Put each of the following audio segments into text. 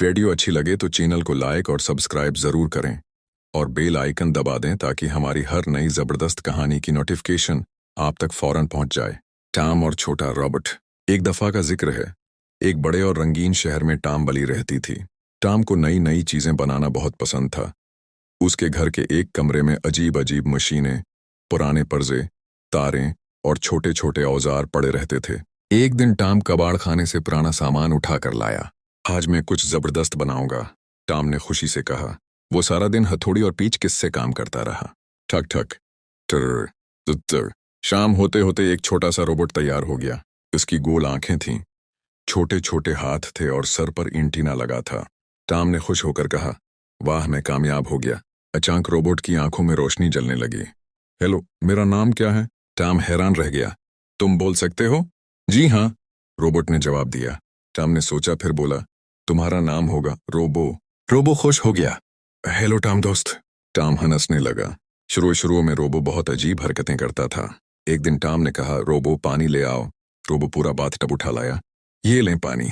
Video अच्छी लगे तो चैनल को लाइक और सब्सक्राइब जरूर करें और बेल आइकन दबा दें ताकि हमारी हर नई जबरदस्त कहानी की नोटिफिकेशन आप तक फौरन पहुंच जाए। टॉम और छोटा रॉबर्ट। एक दफा का जिक्र है। एक बड़े और रंगीन शहर में टॉम बली रहती थी। टॉम को नई नई चीजें बनाना बहुत पसंद था। उसके घर के एक कमरे में अजीब अजीब मशीनें, पुराने पर्जे, तारें और छोटे छोटे औजार पड़े रहते थे। एक दिन टॉम कबाड़ खाने से पुराना सामान उठा कर लाया। आज मैं कुछ जबरदस्त बनाऊंगा, टॉम ने खुशी से कहा। वो सारा दिन हथौड़ी और पीच किस से काम करता रहा। ठक ठक टर टर। शाम होते होते एक छोटा सा रोबोट तैयार हो गया। उसकी गोल आंखें थीं, छोटे छोटे हाथ थे और सर पर एंटीना लगा था। टॉम ने खुश होकर कहा, वाह, मैं कामयाब हो गया। अचानक रोबोट की आंखों में रोशनी जलने लगी। हेलो, मेरा नाम क्या है? टॉम हैरान रह गया। तुम बोल सकते हो? जी हाँ, रोबोट ने जवाब दिया। टॉम ने सोचा, फिर बोला, तुम्हारा नाम होगा रोबो। रोबो खुश हो गया। हेलो टॉम दोस्त। टॉम हंसने लगा। शुरू में रोबो बहुत अजीब हरकतें करता था। एक दिन टॉम ने कहा, रोबो पानी ले आओ। रोबो पूरा बाथटब उठा लाया। ये लें पानी।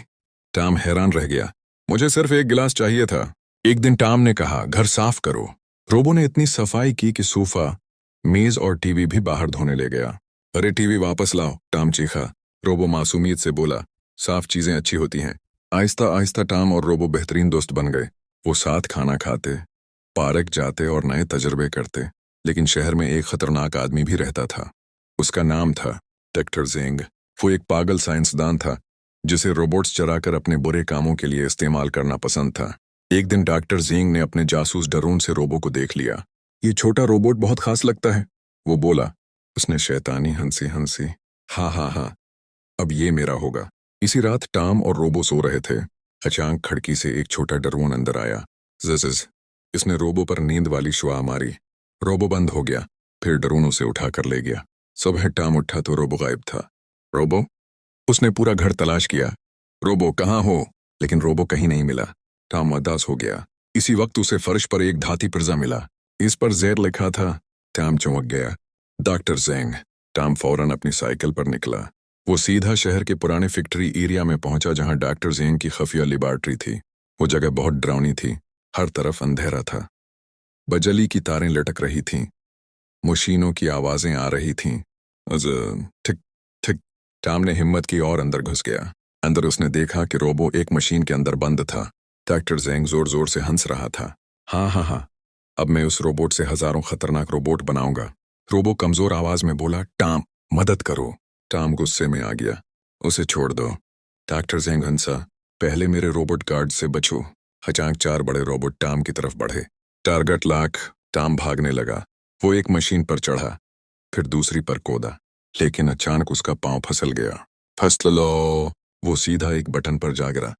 टॉम हैरान रह गया। मुझे सिर्फ एक गिलास चाहिए था। एक दिन टॉम ने कहा, घर साफ करो। रोबो ने इतनी सफाई की कि सोफा, मेज और टीवी भी बाहर धोने ले गया। अरे टीवी वापस लाओ, टॉम चीखा। रोबो मासूमियत से बोला, साफ चीजें अच्छी होती हैं। आहिस्ता आहिस्ता टॉम और रोबो बेहतरीन दोस्त बन गए। वो साथ खाना खाते, पार्क जाते और नए तजुर्बे करते। लेकिन शहर में एक खतरनाक आदमी भी रहता था। उसका नाम था डॉक्टर ज़ेंग। वो एक पागल साइंसदान था जिसे रोबोट्स चराकर अपने बुरे कामों के लिए इस्तेमाल करना पसंद था। एक दिन डॉक्टर ज़ेंग ने अपने जासूस ड्रोन से रोबो को देख लिया। ये छोटा रोबोट बहुत खास लगता है, वो बोला। उसने शैतानी हंसी हंसी, हाँ हाँ हाँ, अब ये मेरा होगा। इसी रात टॉम और रोबो सो रहे थे। अचानक खिड़की से एक छोटा ड्रोन अंदर आया। ज़ज़। इसने रोबो पर नींद वाली शुआ मारी। रोबो बंद हो गया, फिर ड्रोन उसे उठाकर ले गया। सुबह टॉम उठा तो रोबो गायब था। रोबो? उसने पूरा घर तलाश किया। रोबो कहाँ हो? लेकिन रोबो कहीं नहीं मिला। टॉम उदास हो गया। इसी वक्त उसे फर्श पर एक धाती पुर्जा मिला। इस पर ज़ेर लिखा था। टॉम चौंक गया। Doctor Zeng. टॉम फौरन अपनी साइकिल पर निकला। वो सीधा शहर के पुराने फैक्ट्री एरिया में पहुंचा जहां डॉक्टर ज़ेंग की खुफिया लेबॉरेटरी थी। वो जगह बहुत डरावनी थी। हर तरफ अंधेरा था। बिजली की तारें लटक रही थीं। मशीनों की आवाजें आ रही थीं। ठिक ठिक। टॉम ने हिम्मत की और अंदर घुस गया। अंदर उसने देखा कि रोबो एक मशीन के अंदर बंद था। डॉक्टर ज़ेंग जोर जोर से हंस रहा था। हाँ हाँ हाँ, अब मैं उस रोबोट से हजारों खतरनाक रोबोट बनाऊंगा। रोबो कमजोर आवाज में बोला, टॉम मदद करो। टॉम गुस्से में आ गया। उसे छोड़ दो। डॉक्टर ज़ेंग हंसा, पहले मेरे रोबोट गार्ड से बचो। अचानक 4 बड़े रोबोट टॉम की तरफ बढ़े। Target lock. टॉम भागने लगा। वो एक मशीन पर चढ़ा, फिर दूसरी पर कूदा, लेकिन अचानक उसका पांव फिसल गया। फंस लो। वो सीधा एक बटन पर जा गिरा।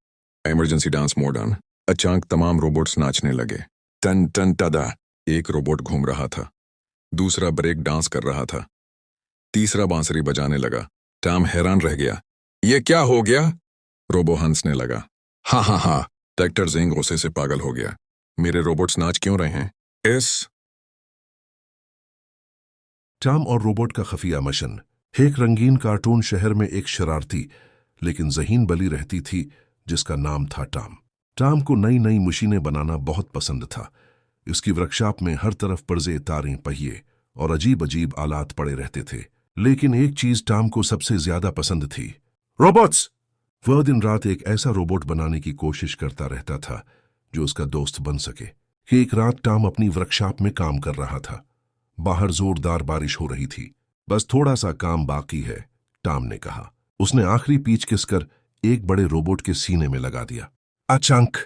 Emergency dance mode on. अचानक तमाम रोबोट्स नाचने लगे। टन टन टदा। एक रोबोट घूम रहा था, दूसरा ब्रेक डांस कर रहा था, तीसरा बांसुरी बजाने लगा। टॉम हैरान रह गया। ये क्या हो गया? रोबो हंसने लगा। हाँ हाँ हाँ। डॉक्टर ज़ेंग गुस्से से पागल हो गया। मेरे रोबोट्स नाच क्यों रहे हैं? टॉम और रोबोट का खुफिया मिशन। एक रंगीन कार्टून शहर में एक शरारती लेकिन ज़हीन बली रहती थी जिसका नाम था टॉम। टॉम को नई नई मशीनें बनाना बहुत पसंद था। उसकी वर्कशॉप में हर तरफ पर्जे, तारें, पहिए और अजीब अजीब आलात पड़े रहते थे। लेकिन एक चीज टॉम को सबसे ज्यादा पसंद थी, रोबोट्स। वह दिन रात एक ऐसा रोबोट बनाने की कोशिश करता रहता था जो उसका दोस्त बन सके। कि एक रात टॉम अपनी वर्कशॉप में काम कर रहा था। बाहर जोरदार बारिश हो रही थी। बस थोड़ा सा काम बाकी है, टॉम ने कहा। उसने आखिरी पीच किसकर एक बड़े रोबोट के सीने में लगा दिया। अचानक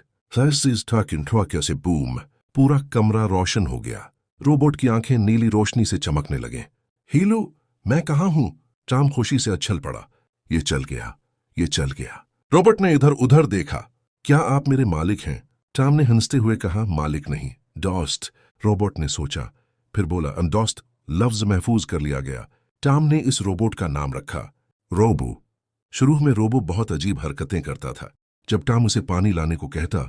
से बूम, पूरा कमरा रोशन हो गया। रोबोट की आंखें नीली रोशनी से चमकने लगे। हीलो, मैं कहाँ हूं? टॉम खुशी से उछल पड़ा। ये चल गया, ये चल गया। रोबोट ने इधर उधर देखा। क्या आप मेरे मालिक हैं? टॉम ने हंसते हुए कहा, मालिक नहीं, दोस्त। रोबोट ने सोचा, फिर बोला, दोस्त लफ्ज महफूज कर लिया गया। टॉम ने इस रोबोट का नाम रखा रोबो। शुरू में रोबो बहुत अजीब हरकतें करता था। जब टॉम उसे पानी लाने को कहता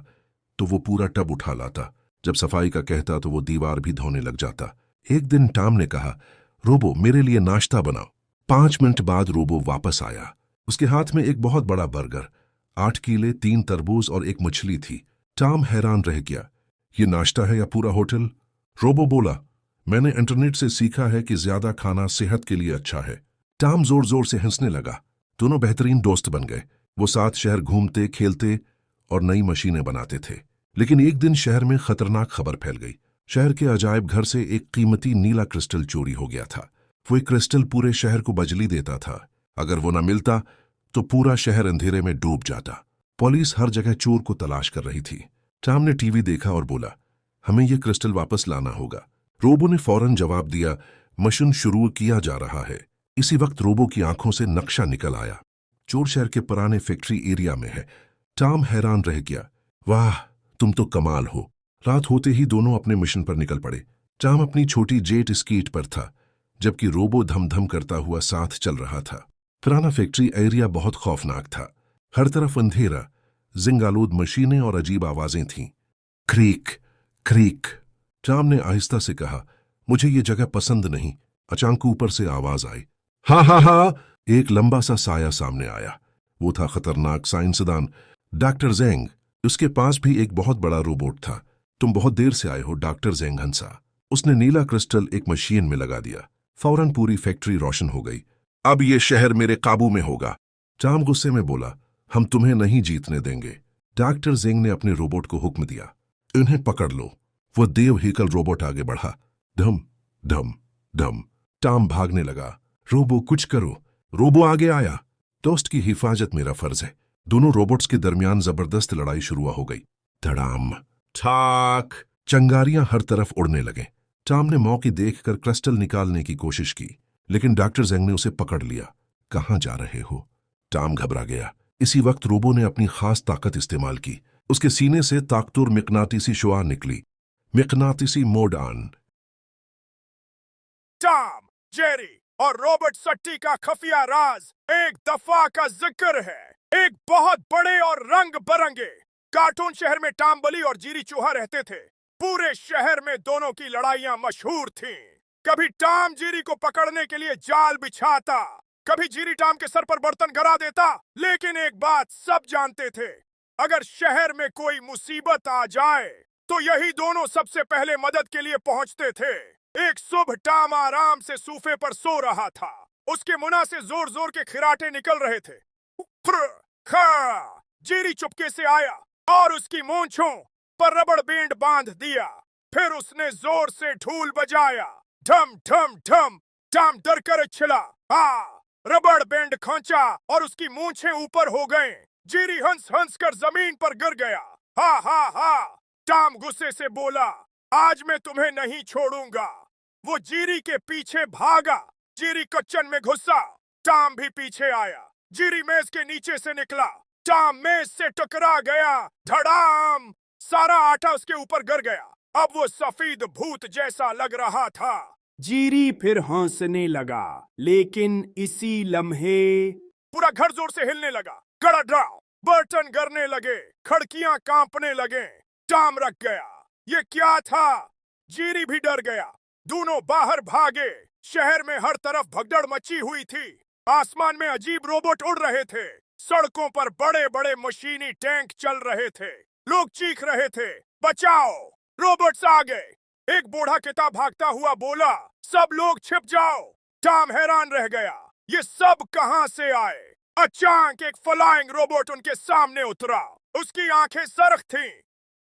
तो वो पूरा टब उठा लाता। जब सफाई का कहता तो वो दीवार भी धोने लग जाता। एक दिन टॉम ने कहा, रोबो मेरे लिए नाश्ता बनाओ। 5 मिनट बाद रोबो वापस आया। उसके हाथ में एक बहुत बड़ा बर्गर। 8 केले, 3 तरबूज और एक मछली थी। टॉम हैरान रह गया। ये नाश्ता है या पूरा होटल? रोबो बोला, मैंने इंटरनेट से सीखा है कि ज्यादा खाना सेहत के लिए अच्छा है। टॉम जोर जोर से हंसने लगा। दोनों बेहतरीन दोस्त बन गए। वो साथ शहर घूमते, खेलते और नई मशीनें बनाते थे। लेकिन एक दिन शहर में खतरनाक खबर फैल गई। शहर के अजायब घर से एक कीमती नीला क्रिस्टल चोरी हो गया था। वो एक क्रिस्टल पूरे शहर को बिजली देता था। अगर वो न मिलता तो पूरा शहर अंधेरे में डूब जाता। पुलिस हर जगह चोर को तलाश कर रही थी। टॉम ने टीवी देखा और बोला, हमें ये क्रिस्टल वापस लाना होगा। रोबो ने फौरन जवाब दिया, मिशन शुरू किया जा रहा है। इसी वक्त रोबो की आंखों से नक्शा निकल आया। चोर शहर के पुराने फैक्ट्री एरिया में है। टॉम हैरान रह गया। वाह, तुम तो कमाल हो। रात होते ही दोनों अपने मिशन पर निकल पड़े। टॉम अपनी छोटी जेट स्कीट पर था, जबकि रोबो धम धम करता हुआ साथ चल रहा था। पुराना फैक्ट्री एरिया बहुत खौफनाक था। हर तरफ अंधेरा, जिंगालूद मशीनें और अजीब आवाजें थीं। Creek creek. टॉम ने आहिस्ता से कहा, मुझे ये जगह पसंद नहीं। अचानक ऊपर से आवाज आई, हा हा हा। एक लंबा सा साया सामने आया। वो था खतरनाक साइंसदान डॉक्टर जेंग। उसके पास भी एक बहुत बड़ा रोबोट था। तुम बहुत देर से आए हो, डॉक्टर जेंग हंसा। उसने नीला क्रिस्टल एक मशीन में लगा दिया। फौरन पूरी फैक्ट्री रोशन हो गई। अब ये शहर मेरे काबू में होगा। टॉम गुस्से में बोला, हम तुम्हें नहीं जीतने देंगे। डॉक्टर जेंग ने अपने रोबोट को हुक्म दिया, इन्हें पकड़ लो। वो देव हेकल रोबोट आगे बढ़ा। धम धम धम। टॉम भागने लगा। रोबो कुछ करो। रोबो आगे आया। दोस्त की हिफाजत मेरा फर्ज है। दोनों रोबोट्स के दरमियान जबरदस्त लड़ाई शुरू हो गई। धड़ाम ठाक। चंगारियां हर तरफ उड़ने लगे। टॉम ने मौके देखकर क्रिस्टल निकालने की कोशिश की, लेकिन डॉक्टर जेंग ने उसे पकड़ लिया। कहां जा रहे हो? टॉम घबरा गया। इसी वक्त रोबो ने अपनी खास ताकत इस्तेमाल की। उसके सीने से ताकतवर मिकनातीसी शुआ निकली। मिकनातीसी मोड ऑन। टॉम, जेरी और रॉबर्ट सट्टी का खुफिया राज एक दफा का जिक्र है। एक बहुत बड़े और रंग बिरंगे कार्टून शहर में टॉम बली और जीरी चूहा रहते थे। पूरे शहर में दोनों की लड़ाइयां मशहूर थीं। कभी टॉम जीरी को पकड़ने के लिए जाल बिछाता, कभी जीरी टॉम के सर पर बर्तन गिरा देता। लेकिन एक बात सब जानते थे, अगर शहर में कोई मुसीबत आ जाए तो यही दोनों सबसे पहले मदद के लिए पहुंचते थे। एक सुबह टॉम आराम से सोफे पर सो रहा था। उसके मुंह से जोर जोर के खिराटे निकल रहे थे। फ्र, खा। जीरी चुपके से आया और उसकी मूंछों पर रबड़ बैंड बांध दिया। फिर उसने जोर से ढोल बजाया। ढम ढम ढम। टॉम डर कर छिला। रबड़ बैंड खींचा और उसकी मूंछें ऊपर हो गए। जीरी हंस हंस कर जमीन पर गिर गया। हा हा हा। टॉम गुस्से से बोला, आज मैं तुम्हें नहीं छोड़ूंगा। वो जीरी के पीछे भागा। जीरी किचन में घुसा। टॉम भी पीछे आया। जीरी मेज के नीचे से निकला। टॉम मेज से टकरा गया। धड़ाम। सारा आटा उसके ऊपर गिर गया। अब वो सफेद भूत जैसा लग रहा था। जीरी फिर हंसने लगा, लेकिन इसी लम्हे पूरा घर जोर से हिलने लगा। गड़गड़ाओ, बर्तन गिरने लगे, खिड़कियां कांपने लगे। टॉम रख गया। ये क्या था? जीरी भी डर गया। दोनों बाहर भागे। शहर में हर तरफ भगदड़ मची हुई थी। आसमान में अजीब रोबोट उड़ रहे थे। सड़कों पर बड़े बड़े मशीनी टैंक चल रहे थे। लोग चीख रहे थे, बचाओ, रोबोट्स आ गए। एक बूढ़ा किताब भागता हुआ बोला, सब लोग छिप जाओ। टॉम हैरान रह गया, ये सब कहां से आए? अचानक एक फ्लाइंग रोबोट उनके सामने उतरा। उसकी आंखें सरख थीं।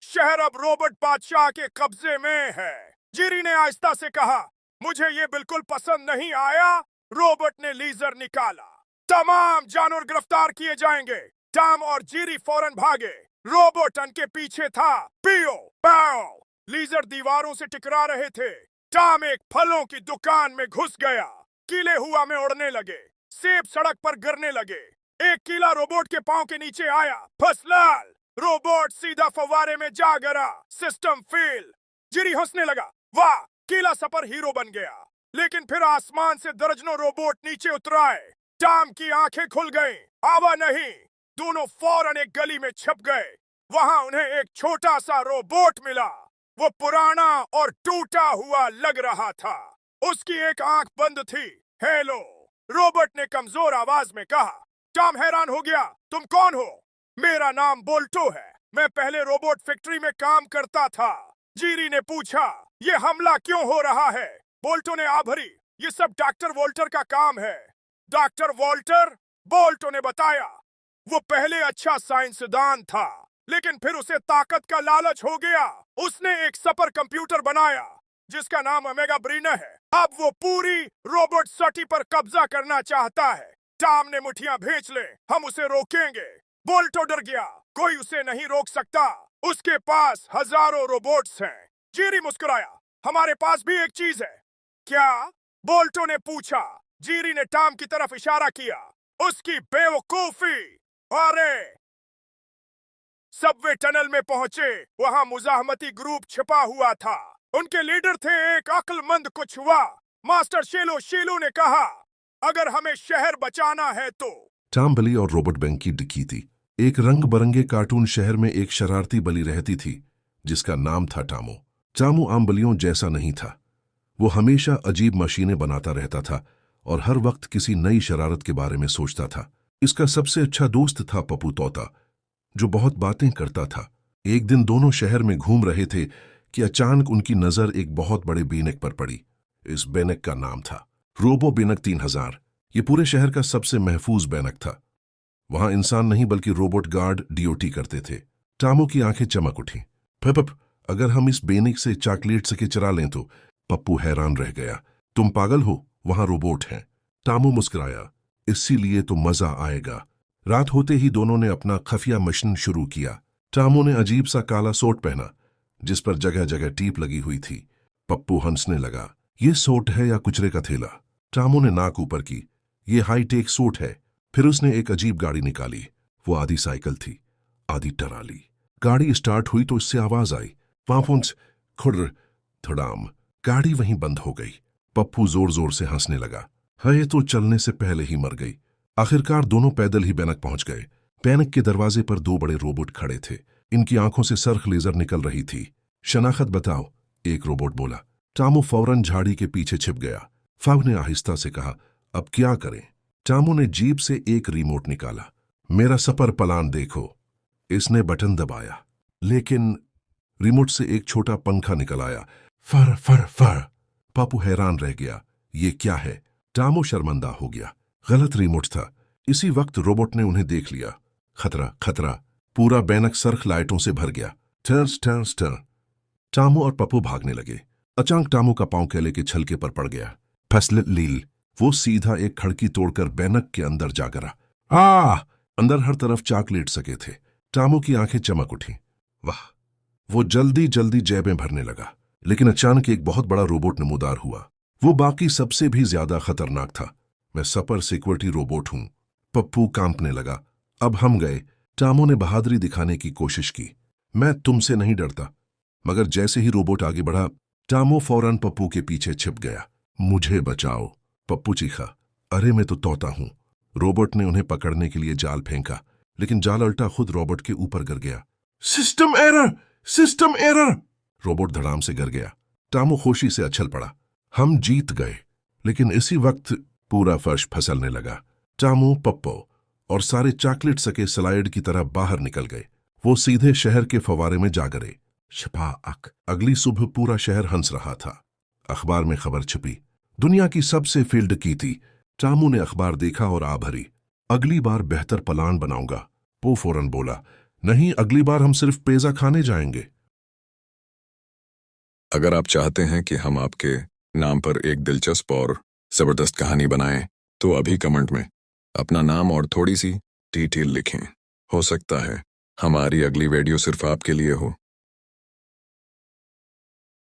शहर अब रोबोट बादशाह के कब्जे में है। जीरी ने आहिस्ता से कहा, मुझे ये बिल्कुल पसंद नहीं आया। रोबोट ने लेजर निकाला। तमाम जानवर गिरफ्तार किए जाएंगे। टॉम और जीरी फौरन भागे। रोबोट उनके पीछे था। पियो पाओ। लेजर दीवारों से टकरा रहे थे। टॉम एक फलों की दुकान में घुस गया। कीले हुआ में उड़ने लगे। सेब सड़क पर गिरने लगे। एक कीला रोबोट के पांव के नीचे आया। फसलाल। रोबोट सीधा फव्वारे में जा गिरा। System fail. जीरी हंसने लगा, वाह, कीला सपर हीरो बन गया। लेकिन फिर आसमान से दर्जनों रोबोट नीचे उतराए। टॉम की आंखें खुल गईं। आवा नहीं। दोनों फौरन एक गली में छिप गए। वहां उन्हें एक छोटा सा रोबोट मिला। वो पुराना और टूटा हुआ लग रहा था। उसकी एक आंख बंद थी। हेलो, रोबोट ने कमजोर आवाज में कहा। टॉम हैरान हो गया, तुम कौन हो? मेरा नाम बोल्टो है। मैं पहले रोबोट फैक्ट्री में काम करता था। जीरी ने पूछा, ये हमला क्यों हो रहा है? बोल्टो ने आभरी, ये सब डॉक्टर वॉल्टर का काम है। Doctor Walter? बोल्टो ने बताया, वो पहले अच्छा साइंसदान था, लेकिन फिर उसे ताकत का लालच हो गया। उसने एक सुपर कंप्यूटर बनाया जिसका नाम ओमेगा ब्रीना है। अब वो पूरी रोबोट सिटी पर कब्जा करना चाहता है। टॉम ने मुठियां भेज ले, हम उसे रोकेंगे। बोल्टो डर गया, कोई उसे नहीं रोक सकता। उसके पास हजारों रोबोट्स हैं। जीरी मुस्कुराया, हमारे पास भी एक चीज है। क्या? बोल्टो ने पूछा। जीरी ने टॉम की तरफ इशारा किया। उसकी बेवकूफी। अरे सबवे टनल में पहुंचे, वहां मुजाहमती ग्रुप छिपा हुआ था। उनके लीडर थे एक अक्लमंद कुछुआ। मास्टर शीलू ने कहा, अगर हमें शहर बचाना है तो। टॉम बली और रोबोट बैंक की डिक्की थी। एक रंग बरंगे कार्टून शहर में एक शरारती बली रहती थी जिसका नाम था टामो। टामो आम बलियों जैसा नहीं था। वो हमेशा अजीब मशीनें बनाता रहता था और हर वक्त किसी नई शरारत के बारे में सोचता था। इसका सबसे अच्छा दोस्त था पप्पू तोता, जो बहुत बातें करता था। एक दिन दोनों शहर में घूम रहे थे कि अचानक उनकी नजर एक बहुत बड़े बेनक पर पड़ी। इस बेनक का नाम था रोबो बेनक 3000। ये पूरे शहर का सबसे महफूज बेनक था। वहां इंसान नहीं बल्कि रोबोट गार्ड डीओटी करते थे। टामो की आंखें चमक उठी। पप, अगर हम इस बेनक से चॉकलेट सके चरा लें तो? पप्पू हैरान रह गया। तुम पागल हो, वहां रोबोट हैं। टामो मुस्कुराया, इसीलिए तो मजा आएगा। रात होते ही दोनों ने अपना खुफिया मिशन शुरू किया। टामो ने अजीब सा काला सूट पहना जिस पर जगह जगह टीप लगी हुई थी। पप्पू हंसने लगा, ये सूट है या कुचरे का थैला? टामो ने नाक ऊपर की, ये हाईटेक सूट है। फिर उसने एक अजीब गाड़ी निकाली। वो आधी साइकिल थी, आधी टराली। गाड़ी स्टार्ट हुई तो इससे आवाज आई, वाफुंस खुर्र थड़ाम। गाड़ी वहीं बंद हो गई। पप्पू जोर जोर से हंसने लगा। ये तो चलने से पहले ही मर गई। आखिरकार दोनों पैदल ही बैनक पहुंच गए। बैनक के दरवाजे पर दो बड़े रोबोट खड़े थे। इनकी आंखों से सर्ख लेजर निकल रही थी। शनाख्त बताओ, एक रोबोट बोला। टामो फौरन झाड़ी के पीछे छिप गया। फाव ने आहिस्ता से कहा, अब क्या करें? टामो ने जीप से एक रिमोट निकाला। मेरा सपर प्लान देखो। इसने बटन दबाया, लेकिन रिमोट से एक छोटा पंखा निकल आया। फर फर फर। पापू हैरान रह गया, ये क्या है? टामो शर्मिंदा हो गया, गलत रिमोट था। इसी वक्त रोबोट ने उन्हें देख लिया। खतरा खतरा। पूरा बैनक सर्ख लाइटों से भर गया। टर्स टर्स टर्न। टामो और पप्पू भागने लगे। अचानक टामो का पांव केले के छलके पर पड़ गया। फसल लील। वो सीधा एक खिड़की तोड़कर बैनक के अंदर जा गिरा। अंदर हर तरफ चॉकलेट सके थे। टामो की आंखें चमक उठी। वाह! वो जल्दी जल्दी जेबें भरने लगा। लेकिन अचानक एक बहुत बड़ा रोबोट नमूदार हुआ। वो बाकी सबसे भी ज्यादा खतरनाक था। मैं सुपर सिक्योरिटी रोबोट हूं। पप्पू कांपने लगा। अब हम गए। टामो ने बहादुरी दिखाने की कोशिश की। मैं तुमसे नहीं डरता। मगर जैसे ही रोबोट आगे बढ़ा, टामो फौरन पप्पू के पीछे छिप गया। मुझे बचाओ, पप्पू चीखा। अरे मैं तो तोता हूं। रोबोट ने उन्हें पकड़ने के लिए जाल फेंका, लेकिन जाल उल्टा खुद रोबोट के ऊपर गिर गया। System error, system error. Robot धड़ाम से गिर गया। टामो खुशी से उछल पड़ा। हम जीत गए। लेकिन इसी वक्त पूरा फर्श फिसलने लगा। टामो, पप्पू और सारे चॉकलेट सके स्लाइड की तरह बाहर निकल गए। वो सीधे शहर के फवारे में जा गिरे। शपाक। अगली सुबह पूरा शहर हंस रहा था। अखबार में खबर छपी, दुनिया की सबसे फील्ड की थी। टामो ने अखबार देखा और आ भरी। अगली बार बेहतर प्लान बनाऊंगा। पो फौरन बोला, नहीं, अगली बार हम सिर्फ पिज़्ज़ा खाने जाएंगे। अगर आप चाहते हैं कि हम आपके नाम पर एक दिलचस्प और जबरदस्त कहानी बनाएं, तो अभी कमेंट में अपना नाम और थोड़ी सी डिटेल लिखें। हो सकता है हमारी अगली वीडियो सिर्फ आपके लिए हो।